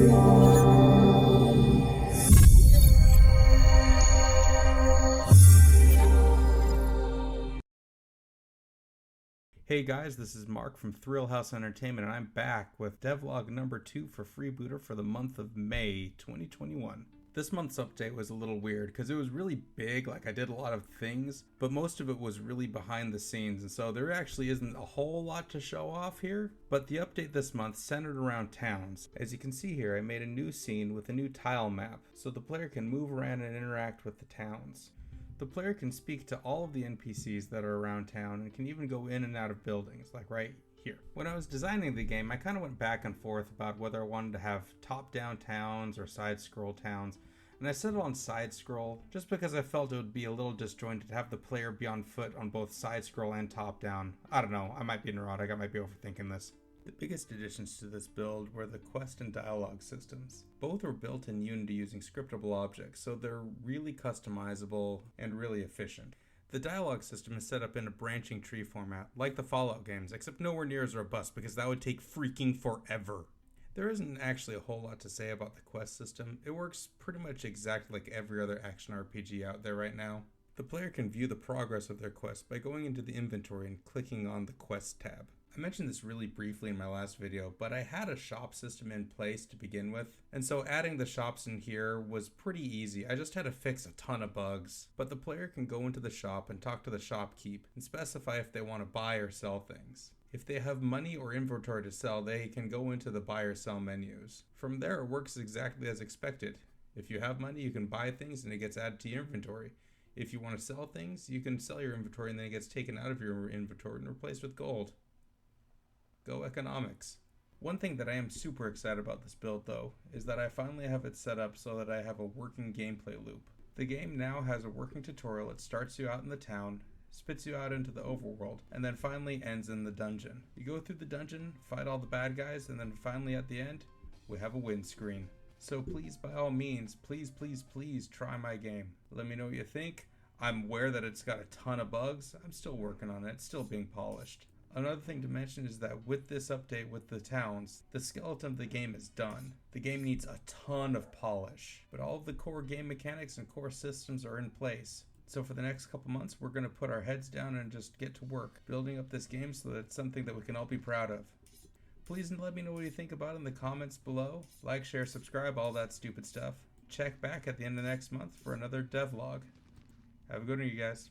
Hey guys, this is Mark from Thrill House Entertainment, and I'm back with devlog number 2 for Freebooter for the month of May 2021. This month's update was a little weird because it was really big, like I did a lot of things, but most of it was really behind the scenes, and so there actually isn't a whole lot to show off here. But the update this month centered around towns. As you can see here, I made a new scene with a new tile map, so the player can move around and interact with the towns. The player can speak to all of the NPCs that are around town and can even go in and out of buildings, like right here. When I was designing the game, I kind of went back and forth about whether I wanted to have top-down towns or side-scroll towns, and I settled on side-scroll just because I felt it would be a little disjointed to have the player be on foot on both side-scroll and top-down. I don't know, I might be neurotic, I might be overthinking this. The biggest additions to this build were the quest and dialogue systems. Both were built in Unity using scriptable objects, so they're really customizable and really efficient. The dialogue system is set up in a branching tree format, like the Fallout games, except nowhere near as robust because that would take freaking forever. There isn't actually a whole lot to say about the quest system. It works pretty much exactly like every other action RPG out there right now. The player can view the progress of their quest by going into the inventory and clicking on the quest tab. I mentioned this really briefly in my last video, but I had a shop system in place to begin with, and so adding the shops in here was pretty easy. I just had to fix a ton of bugs, but the player can go into the shop and talk to the shopkeep and specify if they want to buy or sell things. If they have money or inventory to sell, they can go into the buy or sell menus. From there, it works exactly as expected. If you have money, you can buy things and it gets added to your inventory. If you want to sell things, you can sell your inventory and then it gets taken out of your inventory and replaced with gold. Go economics. One thing that I am super excited about this build though is that I finally have it set up so that I have a working gameplay loop. The game now has a working tutorial. It starts you out in the town, spits you out into the overworld, and then finally ends in the dungeon. You go through the dungeon, fight all the bad guys, and then finally at the end, we have a win screen. So please, by all means, please try my game. Let me know what you think. I'm aware that it's got a ton of bugs. I'm still working on it. It's still being polished. Another thing to mention is that with this update with the towns, the skeleton of the game is done. The game needs a ton of polish, but all of the core game mechanics and core systems are in place. So for the next couple months, we're going to put our heads down and just get to work building up this game so that it's something that we can all be proud of. Please let me know what you think about it in the comments below. Like, share, subscribe, all that stupid stuff. Check back at the end of next month for another devlog. Have a good one, you guys.